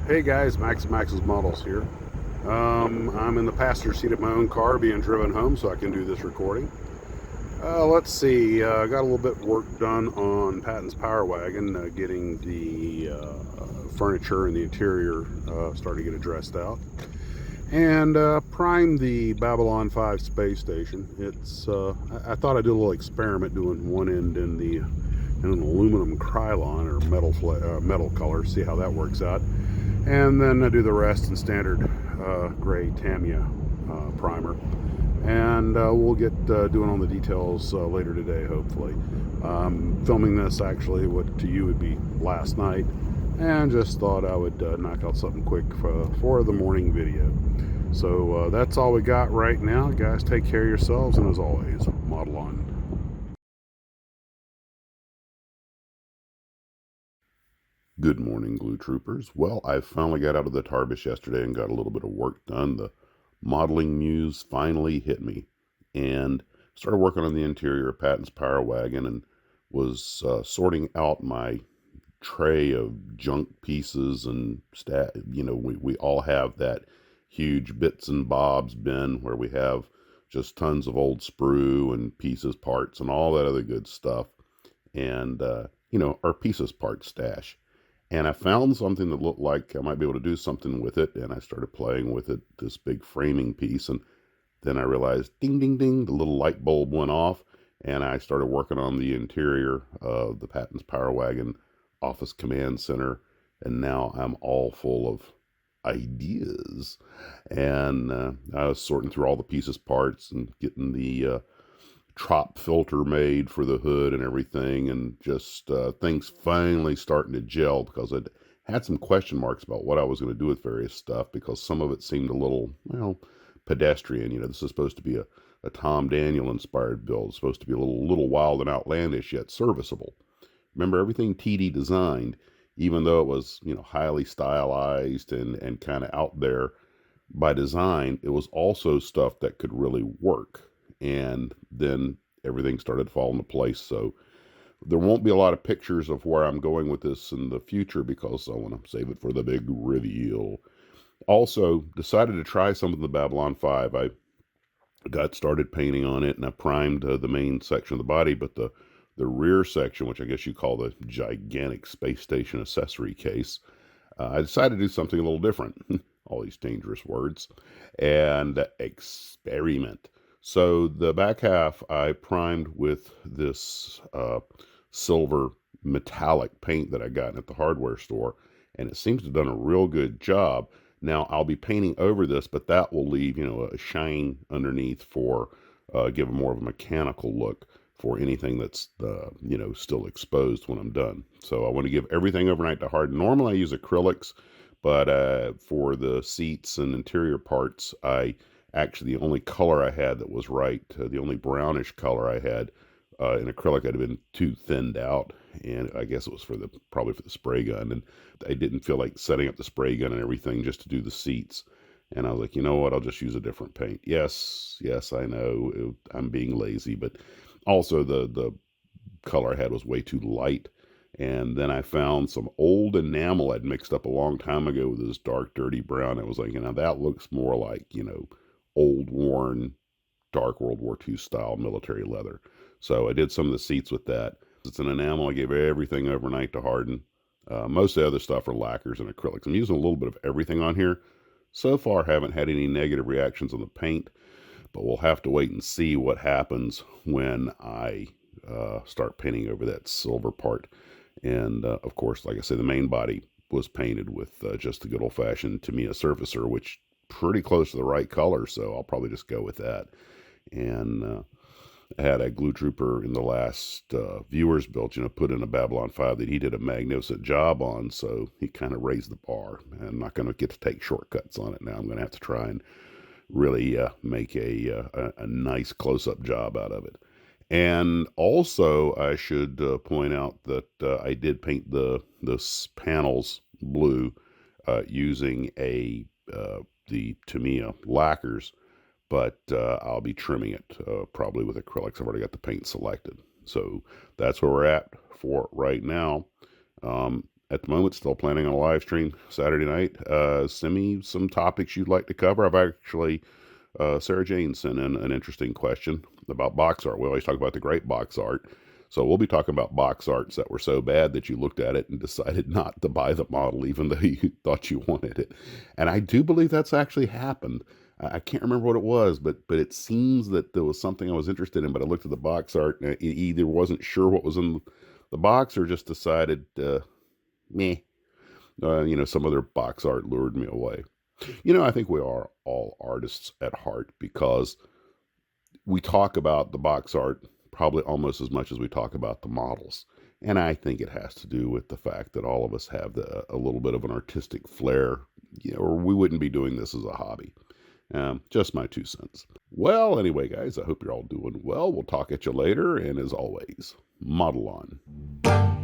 Hey guys, Max's Models here. I'm in the passenger seat of my own car being driven home so I can do this recording. Let's see, I got a little bit of work done on Patton's Power Wagon, getting the furniture and the interior starting to get addressed out. And primed the Babylon 5 space station. I thought I'd do a little experiment doing one end in an aluminum Krylon or metal color, see how that works out. And then I do the rest in standard gray Tamiya primer. And we'll get doing on the details later today, hopefully. Filming this actually, what to you would be last night, and just thought I would knock out something quick for the morning video. So that's all we got right now. Guys, take care of yourselves, and as always, model on. Good morning, Glue Troopers. Well, I finally got out of the Tarbis yesterday and got a little bit of work done. The modeling muse finally hit me, and started working on the interior of Patton's Power Wagon, and was sorting out my tray of junk pieces and we all have that huge bits and bobs bin where we have just tons of old sprue and pieces, parts, and all that other good stuff, and our pieces part stash. And I found something that looked like I might be able to do something with it, and I started playing with it, this big framing piece, and then I realized, ding, ding, ding, the little light bulb went off, and I started working on the interior of the Patton's Power Wagon office command center, and now I'm all full of ideas. And I was sorting through all the pieces, parts, and getting the trop filter made for the hood and everything, and just things finally starting to gel, because I'd had some question marks about what I was going to do with various stuff, because some of it seemed a little, pedestrian. This is supposed to be a Tom Daniel inspired build. It's supposed to be a little wild and outlandish, yet serviceable. Remember, everything TD designed, even though it was, highly stylized and kind of out there by design, it was also stuff that could really work. And then everything started to fall into place. So there won't be a lot of pictures of where I'm going with this in the future, because I want to save it for the big reveal. Also, decided to try some of the Babylon 5. I got started painting on it, and I primed the main section of the body, but the rear section, which I guess you call the gigantic space station accessory case, I decided to do something a little different. All these dangerous words. And experiment. So the back half I primed with this silver metallic paint that I got at the hardware store, and it seems to have done a real good job. Now I'll be painting over this, but that will leave, a shine underneath for give more of a mechanical look for anything that's, still exposed when I'm done. So I want to give everything overnight to harden. Normally I use acrylics, but for the seats and interior parts, the only color I had that was right, the only brownish color I had in acrylic had been too thinned out, and I guess it was probably for the spray gun, and I didn't feel like setting up the spray gun and everything just to do the seats. And I was like, you know what, I'll just use a different paint. Yes, I know, I'm being lazy, but also the color I had was way too light. And then I found some old enamel I'd mixed up a long time ago with this dark, dirty brown. I was like, that looks more like, old, worn, dark World War II style military leather. So I did some of the seats with that. It's an enamel. I gave everything overnight to harden. Most of the other stuff are lacquers and acrylics. I'm using a little bit of everything on here. So far, haven't had any negative reactions on the paint, but we'll have to wait and see what happens when I start painting over that silver part. And of course, like I said, the main body was painted with just the good old-fashioned Tamiya surfacer, which pretty close to the right color, so I'll probably just go with that. And I had a glue trooper in the last viewers build, put in a Babylon 5 that he did a magnificent job on, so he kind of raised the bar. I'm not going to get to take shortcuts on it now. I'm going to have to try and really make a nice close-up job out of it. And also, I should point out that I did paint the panels blue using the Tamiya lacquers, but I'll be trimming it probably with acrylics. I've already got the paint selected. So that's where we're at for right now. at the moment, still planning on a live stream Saturday night. Send me some topics you'd like to cover. I've actually, Sarah Jane sent in an interesting question about box art. We always talk about the great box art. So we'll be talking about box arts that were so bad that you looked at it and decided not to buy the model, even though you thought you wanted it. And I do believe that's actually happened. I can't remember what it was, but it seems that there was something I was interested in, but I looked at the box art and I either wasn't sure what was in the box or just decided, meh, some other box art lured me away. I think we are all artists at heart because we talk about the box art probably almost as much as we talk about the models. And I think it has to do with the fact that all of us have a little bit of an artistic flair, or we wouldn't be doing this as a hobby. Just my 2 cents. Well, anyway, guys, I hope you're all doing well. We'll talk at you later. And as always, model on.